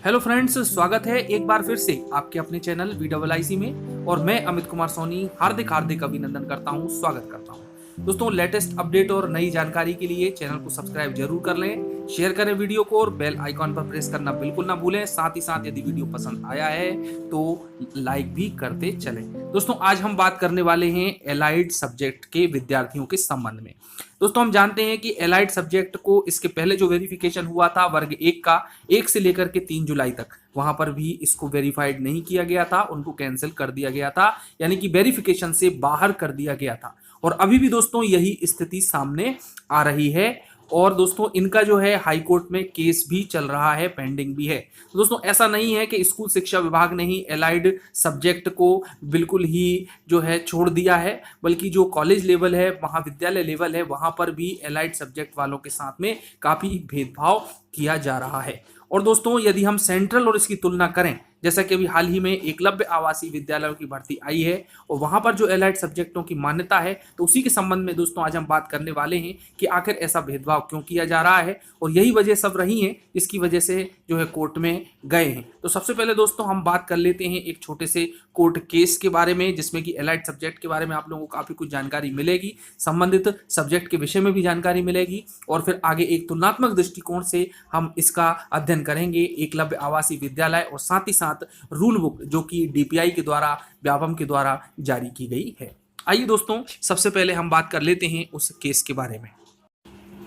Hello friends, स्वागत है एक बार फिर से आपके अपने चैनल VIIC में। और मैं अमित कुमार सोनी हार्दिक हार्दिक अभिनंदन करता हूं, स्वागत करता हूं। दोस्तों, लेटेस्ट अपडेट और नई जानकारी के लिए चैनल को सब्सक्राइब जरूर कर लें, शेयर करें वीडियो को और बेल आइकॉन पर प्रेस करना बिल्कुल ना भूलें। साथ ही साथ यदि वीडियो पसंद आया है तो लाइक भी करते चलें। दोस्तों, आज हम बात करने वाले हैं एलाइड सब्जेक्ट के विद्यार्थियों के संबंध में। दोस्तों, हम जानते हैं कि एलाइड सब्जेक्ट को इसके पहले जो वेरिफिकेशन हुआ था वर्ग 1 का 1 से लेकर के 3 जुलाई तक, वहां पर भी इसको वेरीफाइड नहीं किया गया था, उनको कैंसिल कर दिया गया था, यानी कि वेरिफिकेशन से बाहर कर दिया गया था। और अभी भी दोस्तों यही स्थिति सामने आ रही है। और दोस्तों, इनका जो है हाई कोर्ट में केस भी चल रहा है, पेंडिंग भी है। तो दोस्तों, ऐसा नहीं है कि स्कूल शिक्षा विभाग ने ही एलाइड सब्जेक्ट को बिल्कुल ही जो है छोड़ दिया है, बल्कि जो कॉलेज लेवल है, महाविद्यालय लेवल है, वहां पर भी एलाइड सब्जेक्ट वालों के साथ में काफी भेदभाव किया जा रहा है। और दोस्तों, यदि हम सेंट्रल और इसकी तुलना करें, जैसा कि अभी हाल ही में एकलव्य आवासीय विद्यालयों की भर्ती आई है और वहां पर जो एलाइड सब्जेक्टों की मान्यता है, तो उसी के संबंध में दोस्तों आज हम बात करने वाले हैं कि आखिर ऐसा भेदभाव क्यों किया जा रहा है और यही वजह सब रही है इसकी वजह से जो है कोर्ट में गए हैं। तो सबसे पहले दोस्तों हम बात कर लेते हैं एक छोटे से कोर्ट केस के बारे में, जिसमें कि एलाइड सब्जेक्ट के बारे में आप लोगों को काफी कुछ जानकारी मिलेगी, संबंधित सब्जेक्ट के विषय में भी जानकारी मिलेगी और फिर आगे एक तुलनात्मक दृष्टिकोण से हम इसका अध्ययन करेंगे एकलव्य आवासीय विद्यालय और साथ ही साथ रूल बुक जो कि DPI के द्वारा, व्यापम के द्वारा जारी की गई है। आइए दोस्तों, सबसे पहले हम बात कर लेते हैं उस केस के बारे में।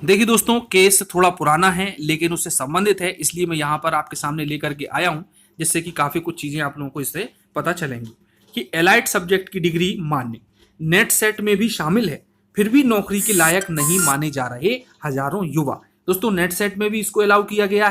देखिए दोस्तों, केस थोड़ा पुराना है लेकिन उससे संबंधित है, इसलिए मैं यहाँ पर आपके सामने लेकर के आया हूँ, जिससे कि काफी कुछ चीजें आप लोगों को इससे पता चलेंगी कि एलाइड सब्जेक्ट की डिग्री मान्य नेट सेट में भी शामिल है, फिर भी नौकरी के लायक नहीं माने जा रहे हजारों युवा। दोस्तों, नेट सेट में भी इसको अलाउ किया गया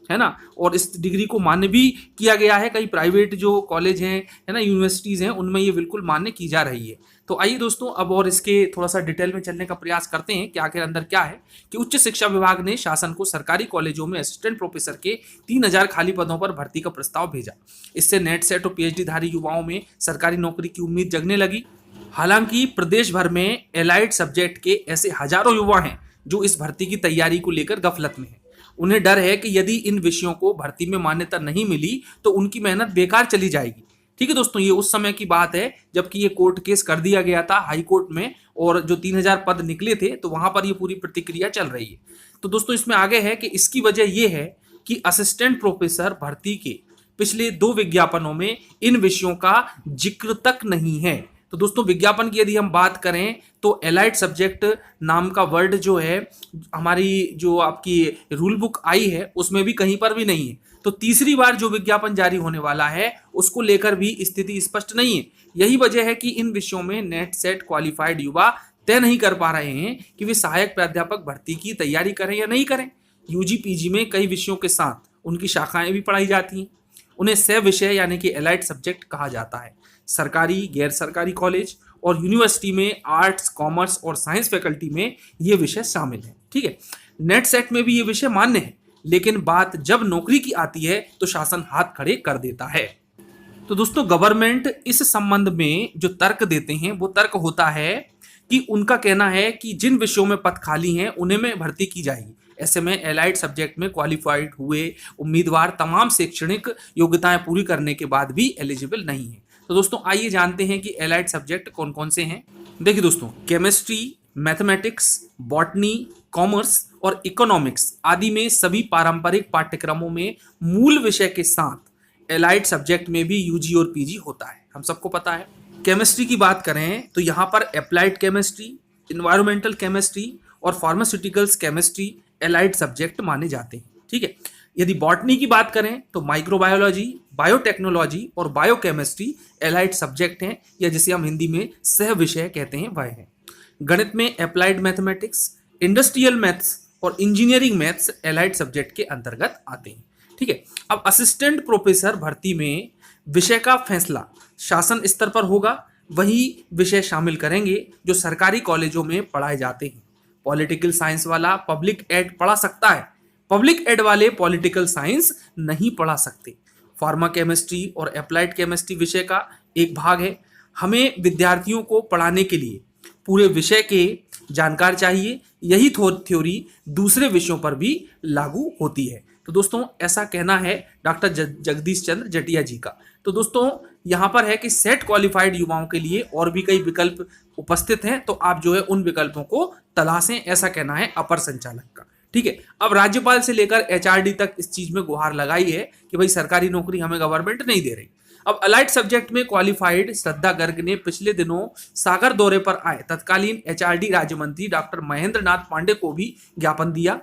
है ना, और इस डिग्री को मान्य भी किया गया है। कई प्राइवेट जो कॉलेज हैं, है ना, यूनिवर्सिटीज हैं, उनमें ये बिल्कुल मान्य की जा रही है। तो आइए दोस्तों, अब और इसके थोड़ा सा डिटेल में चलने का प्रयास करते हैं कि आखिर अंदर क्या है। कि उच्च शिक्षा विभाग ने शासन को सरकारी कॉलेजों में असिस्टेंट प्रोफेसर के 3000 खाली पदों पर भर्ती का प्रस्ताव भेजा। इससे नेट सेट और PhD धारी युवाओं में सरकारी नौकरी की उम्मीद जगने लगी। हालांकि प्रदेश भर में एलाइड सब्जेक्ट के ऐसे हजारों युवा हैं जो इस भर्ती की तैयारी को लेकर गफलत में हैं। उन्हें डर है कि यदि इन विषयों को भर्ती में मान्यता नहीं मिली तो उनकी मेहनत बेकार चली जाएगी। ठीक है दोस्तों, ये उस समय की बात है जबकि ये कोर्ट केस कर दिया गया था हाई कोर्ट में और जो 3000 पद निकले थे तो वहां पर ये पूरी प्रतिक्रिया चल रही है। तो दोस्तों, इसमें आगे है कि इसकी वजह यह है कि असिस्टेंट प्रोफेसर भर्ती के पिछले 2 विज्ञापनों में इन विषयों का जिक्र तक नहीं है। तो दोस्तों, विज्ञापन की यदि हम बात करें तो एलाइड सब्जेक्ट नाम का वर्ड जो है हमारी जो आपकी रूल बुक आई है उसमें भी कहीं पर भी नहीं है। तो तीसरी बार जो विज्ञापन जारी होने वाला है उसको लेकर भी स्थिति स्पष्ट नहीं है। यही वजह है कि इन विषयों में नेट सेट क्वालिफाइड युवा तय नहीं कर पा रहे हैं कि वे सहायक प्राध्यापक भर्ती की तैयारी करें या नहीं करें। UG PG में कई विषयों के साथ उनकी शाखाएं भी पढ़ाई जाती हैं। उन्हें सह विषय यानी कि एलाइड सब्जेक्ट कहा जाता है। सरकारी, गैर सरकारी कॉलेज और यूनिवर्सिटी में आर्ट्स, कॉमर्स और साइंस फैकल्टी में ये विषय शामिल है। ठीक है, नेट सेट में भी ये विषय मान्य है, लेकिन बात जब नौकरी की आती है तो शासन हाथ खड़े कर देता है। तो दोस्तों, गवर्नमेंट इस संबंध में जो तर्क देते हैं वो तर्क होता है कि उनका कहना है कि जिन विषयों में पद खाली हैं उन्हें में भर्ती की जाएगी। ऐसे में एलाइड सब्जेक्ट में क्वालिफाइड हुए उम्मीदवार तमाम शैक्षणिक योग्यताएं पूरी करने के बाद भी एलिजिबल नहीं है। तो दोस्तों, आइए जानते हैं कि एलाइड सब्जेक्ट कौन कौन से हैं। देखिए दोस्तों, केमिस्ट्री, मैथमेटिक्स, बॉटनी, कॉमर्स और इकोनॉमिक्स आदि में सभी पारंपरिक पाठ्यक्रमों में मूल विषय के साथ एलाइड सब्जेक्ट में भी UG और PG होता है, हम सबको पता है। केमिस्ट्री की बात करें तो यहाँ पर अप्लाइड केमिस्ट्री, इन्वायरमेंटल केमिस्ट्री और फार्मास्यूटिकल्स केमिस्ट्री एलाइड सब्जेक्ट माने जाते हैं। ठीक है, यदि बॉटनी की बात करें तो माइक्रोबायोलॉजी, बायोटेक्नोलॉजी और बायोकेमिस्ट्री एलाइड सब्जेक्ट हैं, या जिसे हम हिंदी में सह विषय कहते हैं वह है। गणित में अप्लाइड मैथमेटिक्स, इंडस्ट्रियल मैथ्स और इंजीनियरिंग मैथ्स एलाइड सब्जेक्ट के अंतर्गत आते हैं। ठीक है, अब असिस्टेंट प्रोफेसर भर्ती में विषय का फैसला शासन स्तर पर होगा। वही विषय शामिल करेंगे जो सरकारी कॉलेजों में पढ़ाए जाते हैं। पॉलिटिकल साइंस वाला पब्लिक एड पढ़ा सकता है, पब्लिक एड वाले पॉलिटिकल साइंस नहीं पढ़ा सकते। फार्मा केमिस्ट्री और अप्लाइड केमिस्ट्री विषय का एक भाग है। हमें विद्यार्थियों को पढ़ाने के लिए पूरे विषय के जानकार चाहिए। यही थ्योरी दूसरे विषयों पर भी लागू होती है। तो दोस्तों ऐसा कहना है डॉक्टर जगदीश चंद्र जटिया जी का। तो दोस्तों यहाँ पर है कि सेट क्वालिफाइड युवाओं के लिए और भी कई विकल्प उपस्थित हैं, तो आप जो है उन विकल्पों को तलाशें, ऐसा कहना है अपर संचालक का। ठीक है, अब राज्यपाल से लेकर एचआरडी तक इस चीज में गुहार लगाई है कि भाई सरकारी नौकरी हमें गवर्नमेंट नहीं दे रही। अब अलाइड सब्जेक्ट में क्वालिफाइड श्रद्धा गर्ग ने पिछले दिनों सागर दौरे पर आए तत्कालीन एचआरडी राज्य मंत्री डॉक्टर महेंद्र नाथ पांडे को भी ज्ञापन दिया।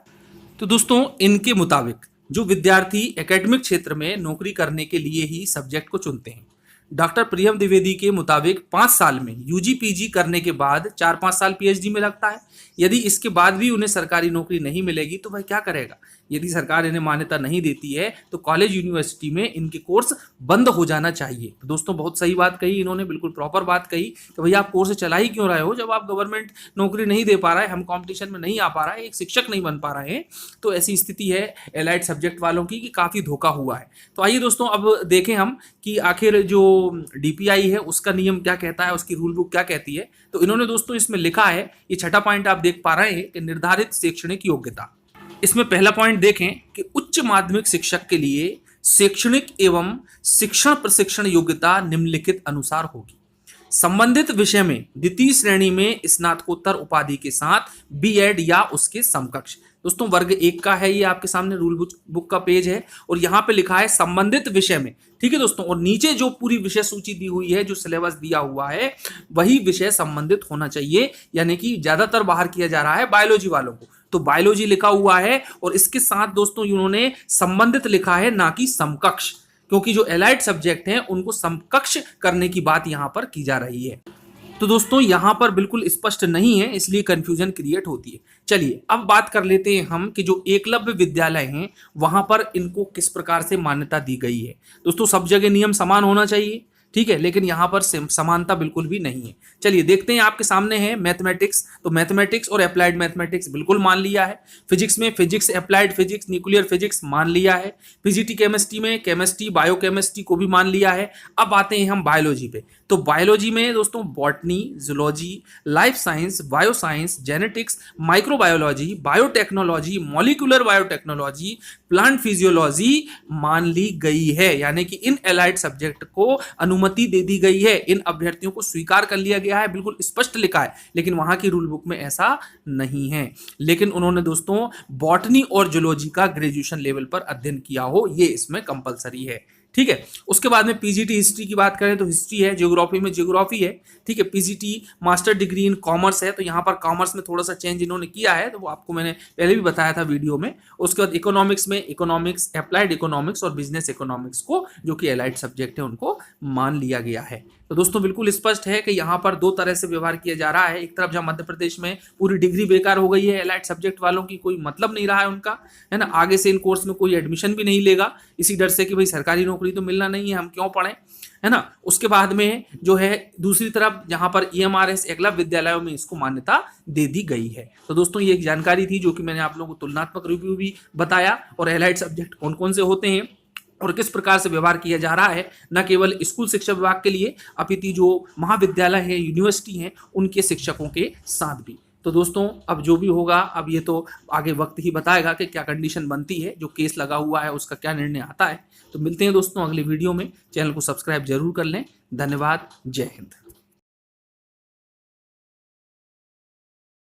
तो दोस्तों इनके मुताबिक जो विद्यार्थी एकेडमिक क्षेत्र में नौकरी करने के लिए ही सब्जेक्ट को चुनते हैं, डॉक्टर प्रियम द्विवेदी के मुताबिक 5 साल में यूजी पीजी करने के बाद 4-5 साल पीएचडी में लगता है। यदि इसके बाद भी उन्हें सरकारी नौकरी नहीं मिलेगी तो वह क्या करेगा? यदि सरकार इन्हें मान्यता नहीं देती है तो कॉलेज यूनिवर्सिटी में इनके कोर्स बंद हो जाना चाहिए। तो दोस्तों बहुत सही बात कही इन्होंने, बिल्कुल प्रॉपर बात कही कि भैया आप कोर्स चला ही क्यों रहे हो जब आप गवर्नमेंट नौकरी नहीं दे पा रहा है, हम कॉम्पिटिशन में नहीं आ पा रहा है, एक शिक्षक नहीं बन पा रहे हैं। तो ऐसी स्थिति है एलाइड सब्जेक्ट वालों की कि काफ़ी धोखा हुआ है। तो आइए दोस्तों अब देखें हम कि आखिर जो डीपीआई है उसका नियम क्या कहता है, उसकी रूल बुक क्या कहती है। तो इन्होंने दोस्तों इसमें लिखा है, ये छठा पॉइंट आप देख पा रहे हैं कि निर्धारित शैक्षणिक योग्यता। इसमें पहला पॉइंट देखें कि उच्च माध्यमिक शिक्षक के लिए शैक्षणिक एवं शिक्षण प्रशिक्षण योग्यता निम्नलिखित अनुसार होगी। संबंधित विषय में द्वितीय श्रेणी में स्नातकोत्तर उपाधि के साथ बीएड या उसके समकक्ष। दोस्तों वर्ग 1 का है, ये आपके सामने रूल बुक का पेज है और यहाँ पे लिखा है संबंधित विषय में। ठीक है दोस्तों, और नीचे जो पूरी विषय सूची दी हुई है, जो सिलेबस दिया हुआ है, वही विषय संबंधित होना चाहिए। यानी कि ज्यादातर बाहर किया जा रहा है बायोलॉजी वालों को, तो बायोलॉजी लिखा हुआ है और इसके साथ दोस्तों इन्होंने संबंधित लिखा है, ना कि समकक्ष, क्योंकि जो एलाइड सब्जेक्ट हैं उनको समकक्ष करने की बात यहां पर की जा रही है। तो दोस्तों यहां पर बिल्कुल स्पष्ट नहीं है, इसलिए कंफ्यूजन क्रिएट होती है। चलिए अब बात कर लेते हैं हम कि जो एकलव्य विद्यालय हैं वहां पर इनको किस प्रकार से मान्यता दी गई है। दोस्तों सब जगह नियम समान होना चाहिए, ठीक है, लेकिन यहाँ पर समानता बिल्कुल भी नहीं है। चलिए देखते हैं, आपके सामने है मैथमेटिक्स, तो मैथमेटिक्स और अप्लाइड मैथमेटिक्स बिल्कुल मान लिया है। फिजिक्स में physics, applied physics, nuclear physics मान लिया है। पीजीटी केमिस्ट्री में केमिस्ट्री, बायोकेमिस्ट्री को भी मान लिया है। अब आते हैं हम बायोलॉजी पे। तो बायोलॉजी में दोस्तों botany, zoology, life science, bio science, genetics, microbiology, biotechnology, molecular biotechnology, plant physiology मान ली गई है। यानी कि इन एलाइड सब्जेक्ट को अनुमति दे दी गई है, इन अभ्यर्थियों को स्वीकार कर लिया गया है, बिल्कुल स्पष्ट लिखा है। लेकिन वहां की रूल बुक में ऐसा नहीं है। लेकिन उन्होंने दोस्तों बॉटनी और जूलॉजी का ग्रेजुएशन लेवल पर अध्ययन किया हो, ये इसमें कंपलसरी है। ठीक है, उसके बाद में पीजीटी हिस्ट्री की बात करें तो हिस्ट्री है, ज्योग्राफी में ज्योग्राफी है। ठीक है, PGT master degree in commerce है, तो यहाँ पर कॉमर्स में थोड़ा सा चेंज इन्होंने किया है, तो वो आपको मैंने पहले भी बताया था वीडियो में। उसके बाद इकोनॉमिक्स में इकोनॉमिक्स, अप्लाइड इकोनॉमिक्स और बिजनेस इकोनॉमिक्स को, जो कि एलाइड सब्जेक्ट है, उनको मान लिया गया है। तो दोस्तों बिल्कुल स्पष्ट है कि यहाँ पर दो तरह से व्यवहार किया जा रहा है। एक तरफ जहाँ मध्य प्रदेश में पूरी डिग्री बेकार हो गई है, एलाइड सब्जेक्ट वालों की कोई मतलब नहीं रहा है उनका, है ना, आगे से इन कोर्स में कोई एडमिशन भी नहीं लेगा, इसी डर से कि भाई सरकारी नौकरी तो मिलना नहीं है, हम क्यों पढ़ें, है ना। उसके बाद में जो है दूसरी तरफ जहां पर ईएमआरएस एकलव्य विद्यालयों में इसको मान्यता दे दी गई है। तो दोस्तों ये एक जानकारी थी जो कि मैंने आप लोगों को तुलनात्मक रिव्यू भी बताया, और एलाइड सब्जेक्ट कौन कौन से होते हैं और किस प्रकार से व्यवहार किया जा रहा है, न केवल स्कूल शिक्षा विभाग के लिए अपितु जो महाविद्यालय है, यूनिवर्सिटी है, उनके शिक्षकों के साथ भी। तो दोस्तों अब जो भी होगा, अब ये तो आगे वक्त ही बताएगा कि क्या कंडीशन बनती है, जो केस लगा हुआ है उसका क्या निर्णय आता है। तो मिलते हैं दोस्तों अगले वीडियो में, चैनल को सब्सक्राइब जरूर कर लें। धन्यवाद, जय हिंद।